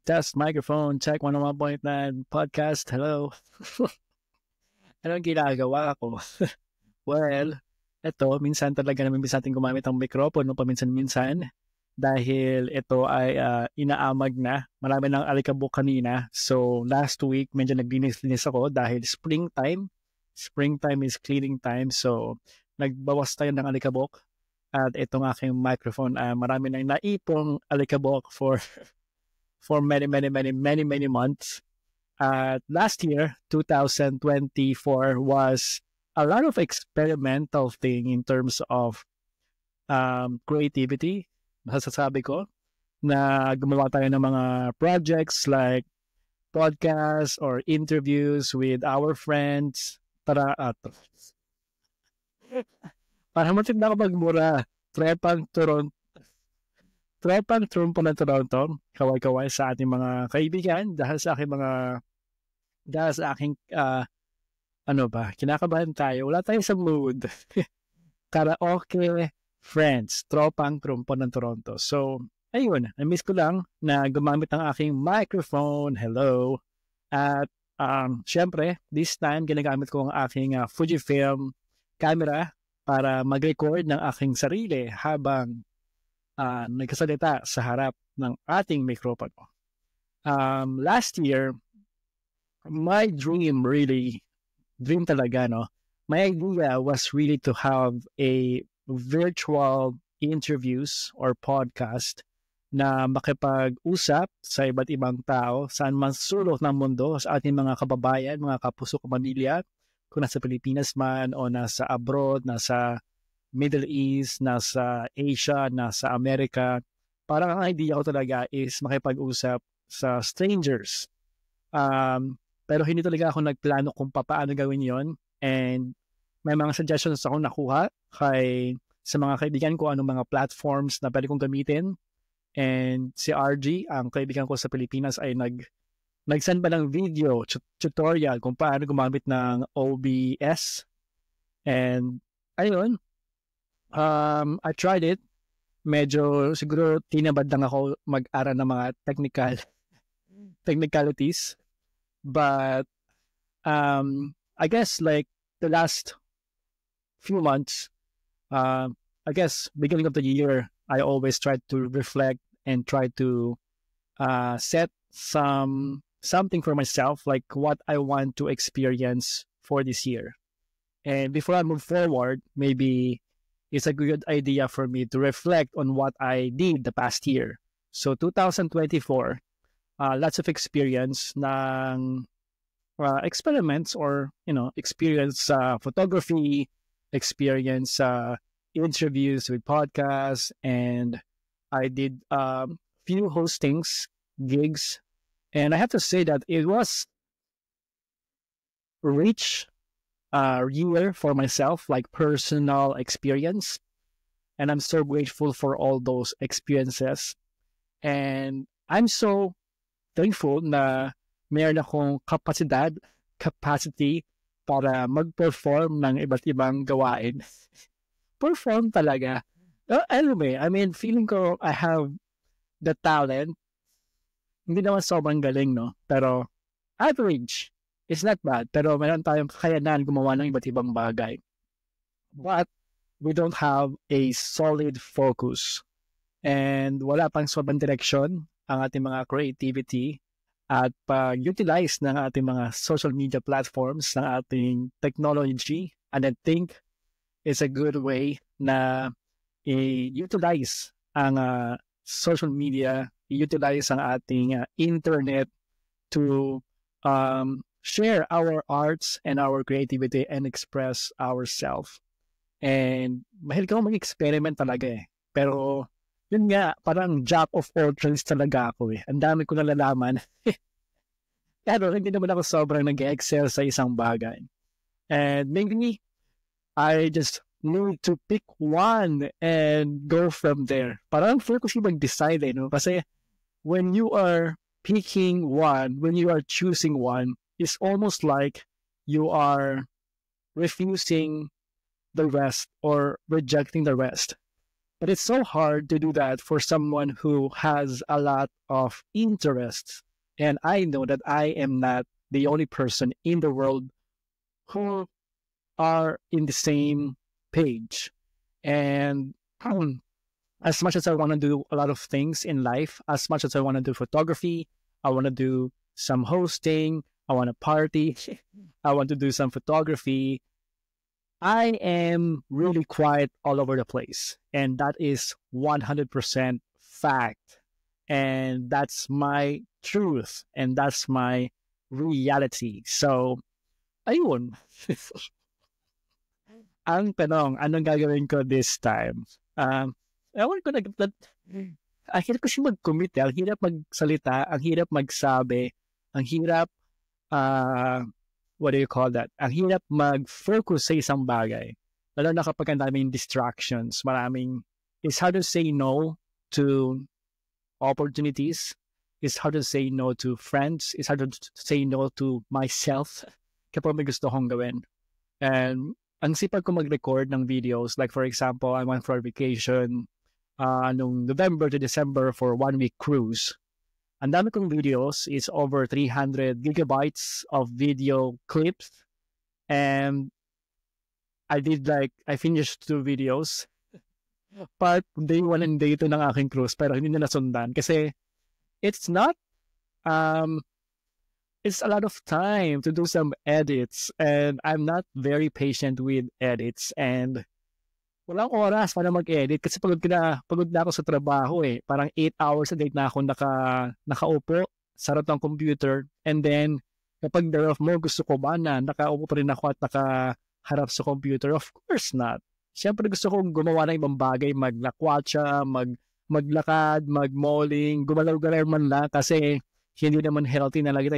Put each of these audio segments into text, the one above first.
test microphone, check 101.9 podcast. Hello. Anong ginagawa ko? Well, ito, minsan talaga namin bisa natin gumamit ang mikropono paminsan-minsan dahil ito ay inaamag na. Marami ng alikabok kanina. So, last week, medyo naglinis-linis ako dahil springtime. Springtime is cleaning time. So, nagbawas tayo ng alikabok. At itong aking microphone, marami nang naipong alikabok for many months. Last year, 2024, was a lot of experimental thing in terms of creativity. Masasabi ko na gumawa tayo ng mga projects like podcasts or interviews with our friends. Para matinda ako magmura, Trepang Trumpo ng Toronto, kaway-kaway sa ating mga kaibigan dahil sa aking kinakabahan tayo. Wala tayo sa mood. Karaoke friends, Tropang Trumpo ng Toronto. So, ayun, na-miss ko lang na gumamit ng aking microphone. Hello. At, syempre, this time, ginagamit ko ang aking Fujifilm camera para mag-record ng aking sarili habang nagkasalita sa harap ng ating mikropono. Last year, my dream talaga, no? My idea was really to have a virtual interviews or podcast na makipag-usap sa iba't ibang tao saan man sulok ng mundo sa ating mga kababayan, mga kapuso kapamilya, kung nasa Pilipinas man o nasa abroad, nasa Middle East, nasa Asia, nasa Amerika. Parang ang idea ko talaga is makipag-usap sa strangers. Pero hindi talaga ako nagplano kung paano gawin yon. And may mga suggestions ako nakuha sa mga kaibigan ko anong mga platforms na pwede kong gamitin. And si RG, ang kaibigan ko sa Pilipinas, ay nag-send pa ng video tutorial kung paano gumamit ng OBS. And ayun, I tried it. Medyo siguro tinabad lang ako mag-aral ng mga technicalities. But I guess like the last few months, I guess beginning of the year, I always try to reflect and try to set something for myself, like what I want to experience for this year. And before I move forward, maybe it's a good idea for me to reflect on what I did the past year. So 2024, lots of experience ng experiments or, experience photography, experience interviews with podcasts, and I did few hostings, gigs. And I have to say that it was rich year for myself, like personal experience. And I'm so grateful for all those experiences. And I'm so thankful na mayroon akong capacity para mag-perform ng iba't ibang gawain. Perform talaga. Anyway, I mean, feeling ko I have the talent. Hindi naman sobrang galing, no? Pero average. It's not bad. Pero meron tayong kakayanan gumawa ng iba't ibang bagay. But we don't have a solid focus. And wala pang sobrang direction ang ating mga creativity at pag-utilize ng ating mga social media platforms, ng ating technology. And I think it's a good way na i-utilize ang social media, i-utilize ang ating internet to share our arts and our creativity and express ourselves. And mahilig ako mag-experiment talaga eh. Pero yun nga, parang jack of all trades talaga ako eh. Ang dami ko nalalaman. Pero hindi naman ako sobrang nag-excel sa isang bagay. And maybe I just need to pick one and go from there. Parang feel ko siya mag-decide eh, no? Kasi when you are picking one, when you are choosing one, it's almost like you are refusing the rest or rejecting the rest. But it's so hard to do that for someone who has a lot of interests. And I know that I am not the only person in the world who are in the same page. And as much as I want to do a lot of things in life, as much as I want to do photography, I want to do some hosting, I want to party, I want to do some photography, I am really quiet all over the place. And that is 100% fact. And that's my truth. And that's my reality. So, ayun. Ang tanong, anong gagawin ko this time? Ewan ko ang hirap kasi mag-commit. Ang hirap magsalita, ang hirap magsabi, ang hirap, what do you call that? Ang hirap mag-focus sa isang bagay. Lalo na kapag ang daming distractions, it's hard to say no to opportunities. It's hard to say no to friends. It's hard to say no to myself kapag may gusto kong gawin. And ang sipag ko mag-record ng videos, like for example, I went for a vacation nung November to December for 1-week cruise. Ang dami kong videos is over 300 gigabytes of video clips. And I finished 2 videos. Part day 1 and day 2 ng aking cruise, pero hindi na nasundan. Kasi it's a lot of time to do some edits. And I'm not very patient with edits. And walang oras para mag-edit kasi pagod na ako sa trabaho eh. Parang 8 hours a day na ako nakaupo sa harap ng computer. And then, kapag day off mo, gusto ko ba na nakaupo pa rin ako at nakaharap sa computer? Of course not. Siyempre gusto kong gumawa ng ibang bagay, maglakwatsa, maglakad, mag-malling, gumalaw-galaw man lang kasi hindi naman healthy na lagi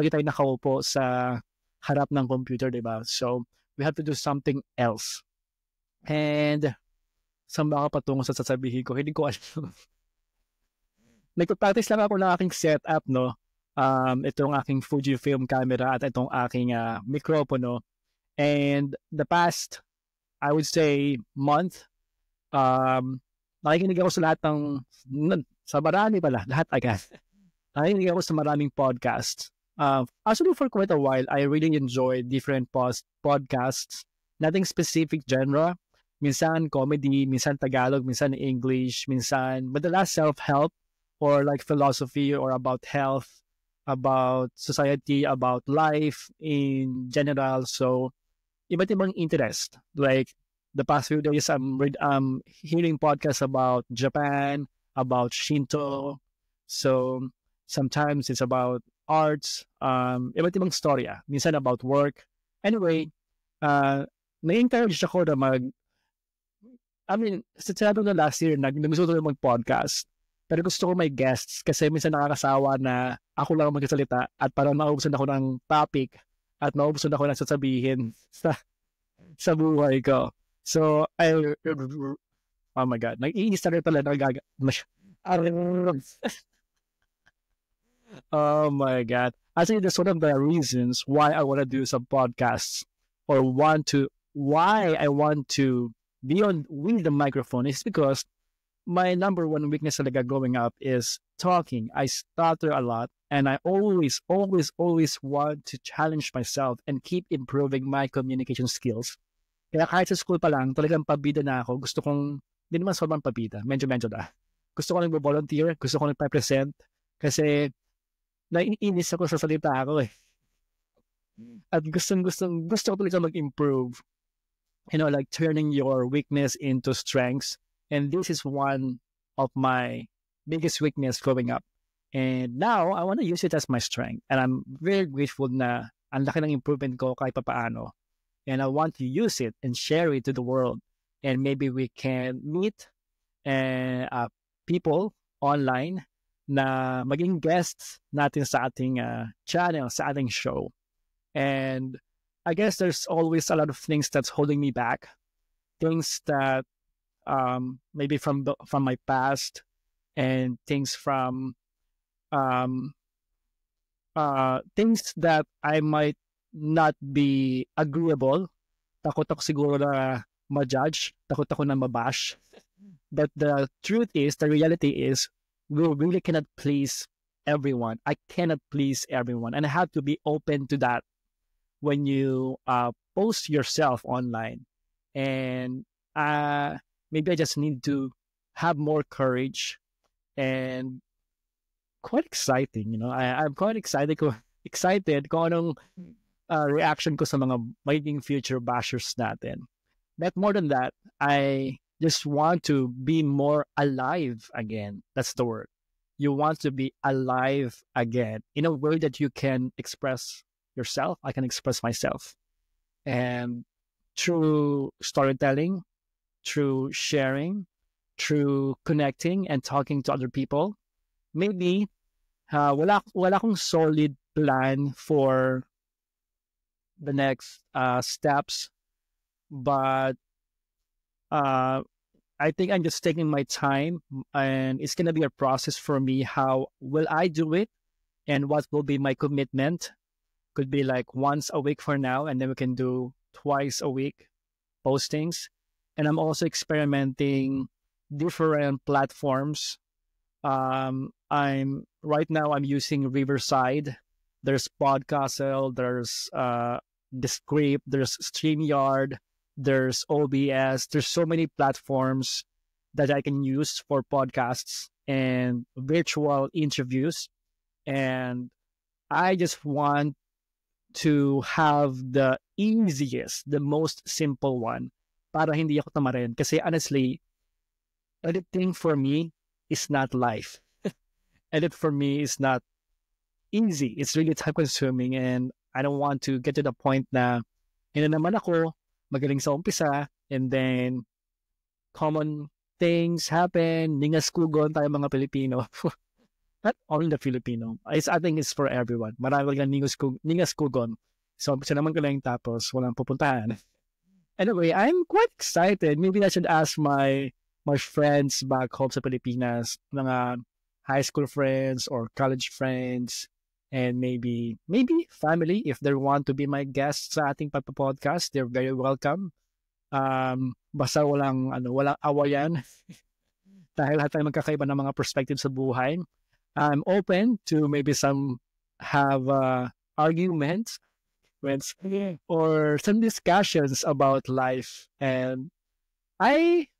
tayo nakaupo sa harap ng computer, diba? So, we have to do something else. And saan ba ako patungo sa sasabihin ko? Hindi ko alam. Nagpa-practice lang ako ng aking setup, no? Itong aking Fujifilm camera at itong aking mikropono. And the past, I would say, month, nakikinig ako sa lahat sa marami pala, lahat agad. Nakikinig ako sa maraming podcasts. Actually, for quite a while, I really enjoyed different podcasts. Nothing specific genre. Minsan comedy, minsan Tagalog, minsan English, madalas self-help or like philosophy or about health, about society, about life in general. So, iba't ibang interest. Like, the past few days, I'm hearing podcasts about Japan, about Shinto. So, sometimes it's about arts, iba't ibang storya. Minsan about work. Anyway, na-encourage ako na sinabi na last year, gusto ko mag-podcast. Pero gusto ko may guests kasi minsan nakakasawa na ako lang magsasalita at parang naubusan ako ng topic at naubusan ako ng sasabihin sa buhay ko. So, oh my God, nag-iinis na rin pala oh my God. Actually, that's one of the reasons why I want to do some podcasts or why I want to be with the microphone is because my number one weakness talaga growing up is talking. I stutter a lot and I always want to challenge myself and keep improving my communication skills. Kaya kahit sa school pa lang, talagang pabida na ako. Gusto kong, hindi naman sobrang pabida, medyo na. Gusto ko nag-volunteer, gusto ko nag-present kasi naiinis ako sa salita ako eh. At gusto ko talaga mag-improve. You know, like turning your weakness into strengths. And this is one of my biggest weakness growing up. And now, I want to use it as my strength. And I'm very grateful na ang laki ng improvement ko kahit papaano. And I want to use it and share it to the world. And maybe we can meet people online na maging guests natin sa ating channel, sa ating show. And I guess there's always a lot of things that's holding me back. Things that maybe from my past and things from things that I might not be agreeable. Takot ako siguro na ma-judge, takot ako na mabash. But the truth is, the reality is, we really cannot please everyone. I cannot please everyone. And I have to be open to that when you post yourself online. And maybe I just need to have more courage and quite exciting. I'm quite excited kung anong reaction ko sa mga magiging future bashers natin. But more than that, I just want to be more alive again. That's the word. You want to be alive again in a way that you can express yourself. I can express myself. And through storytelling, through sharing, through connecting and talking to other people, maybe wala akong solid plan for the next steps, but I think I'm just taking my time, and it's gonna be a process for me. How will I do it, and what will be my commitment? Could be like once a week for now, and then we can do twice a week postings. And I'm also experimenting different platforms. I'm right now I'm using Riverside. There's Podcastle, there's Descript, there's StreamYard, there's OBS. There's so many platforms that I can use for podcasts and virtual interviews. And I just want to have the easiest, the most simple one para hindi ako tamarin. Kasi honestly, editing for me is not life. Edit for me is not easy. It's really time consuming, and I don't want to get to the point na naman ako, magaling sa umpisa, and then common things happen, ningas kugon tayo mga Pilipino. Not only the Filipino. I think it's for everyone. Marami lang ningas kugon. So, umpisa naman ko lang tapos walang pupuntahan. Anyway, I'm quite excited. Maybe I should ask my friends back home sa Pilipinas, mga high school friends or college friends, and maybe family, if they want to be my guests sa ating podcast, they're very welcome. Basta walang awayan dahil lahat tayo magkakaiba ng mga perspectives sa buhay. I'm open to maybe some have arguments or some discussions about life, and I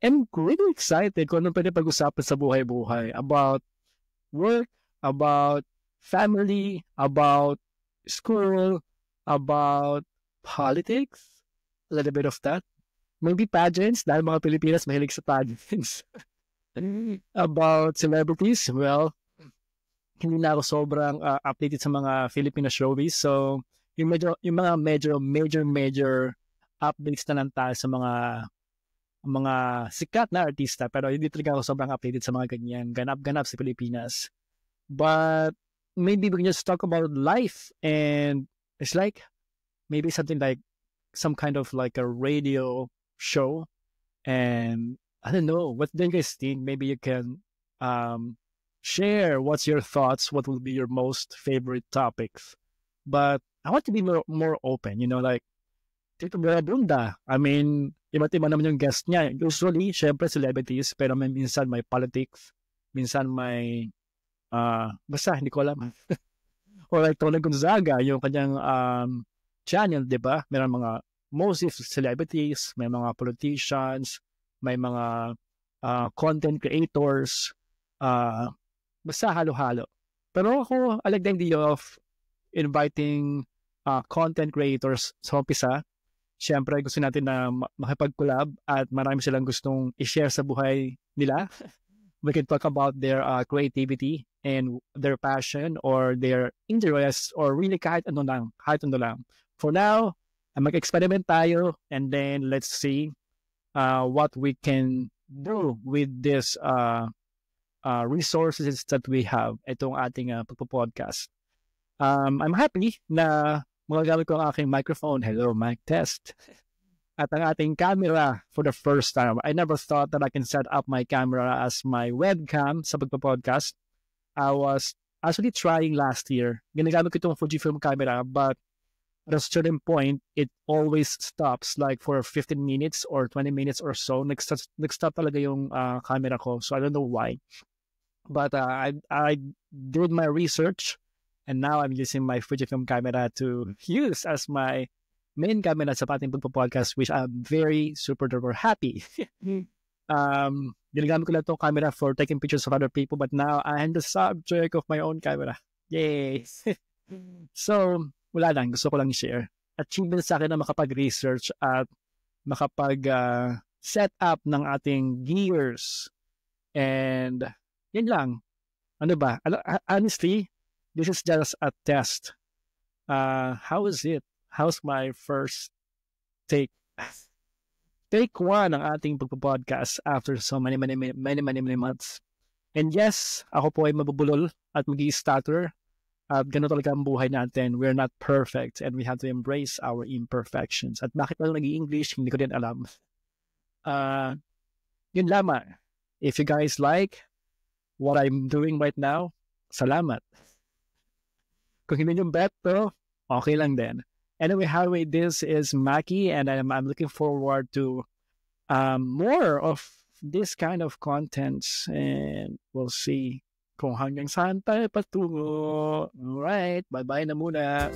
am really excited kung anong pwede pag-usapan sa buhay-buhay about work, about family, about school, about politics, a little bit of that. Maybe pageants, dahil mga Pilipinas mahilig sa pageants. About celebrities, well, hindi na ako sobrang updated sa mga Filipino showbiz. So, yung mga major updates na lang tayo sa mga sikat na artista, pero hindi talaga ako sobrang updated sa mga ganyan, ganap-ganap sa Pilipinas. But maybe we can just talk about life, and it's like maybe something like some kind of like a radio show. And I don't know, what do you guys think? Maybe you can share what's your thoughts, what will be your most favorite topics. But I want to be more open, like Tito Bunda. I mean, iba-iba naman yung guest niya. Usually, syempre celebrities, pero minsan may politics, minsan may basta, hindi ko alam. Or like Tony Gonzaga, yung kanyang channel, di ba? Meron mga mostly celebrities, may mga politicians, may mga content creators, basta halo-halo. Pero ako, I like the idea of inviting content creators sa umpisa. Siyempre, gusto natin na makipag-collab at marami silang gustong i-share sa buhay nila. We can talk about their creativity and their passion or their interests or really kahit ano lang. For now, mag-experiment tayo, and then let's see what we can do with this resources that we have. Itong ating pagpo-podcast. I'm happy na magagamit ko ang aking microphone. Hello, mic test. At ang ating camera for the first time. I never thought that I can set up my camera as my webcam sa pagpo-podcast. I was actually trying last year. Ginagamit ko itong Fujifilm camera, but at a certain point, it always stops like for 15 minutes or 20 minutes or so. Nag-stop talaga yung camera ko. So I don't know why. But I did my research and now I'm using my Fujifilm camera to use as my main camera sa ating pagpo-podcast, which I'm very super duper happy. Ginagamit ko lang itong camera for taking pictures of other people, but now I'm the subject of my own camera. Yay! So, wala lang. Gusto ko lang share. Achievement sa akin na makapag-research at makapag-set up ng ating gears. And, yun lang. Ano ba? Honestly, this is just a test. How is it? How's my first take? Take one ng ating pagpo-podcast after so many months. And yes, ako po ay mabubulol at mag-i-stutter. At gano'n talaga ang buhay natin. We're not perfect and we have to embrace our imperfections. At bakit ako nag-i-English, hindi ko din alam. Yun lamang. If you guys like what I'm doing right now, salamat. Kung hindi nyo bet, pero okay lang din. Anyway, Highway, this is Maki, and I'm looking forward to more of this kind of contents, and we'll see kung hanggang saan tayo patungo. Alright, bye-bye na muna.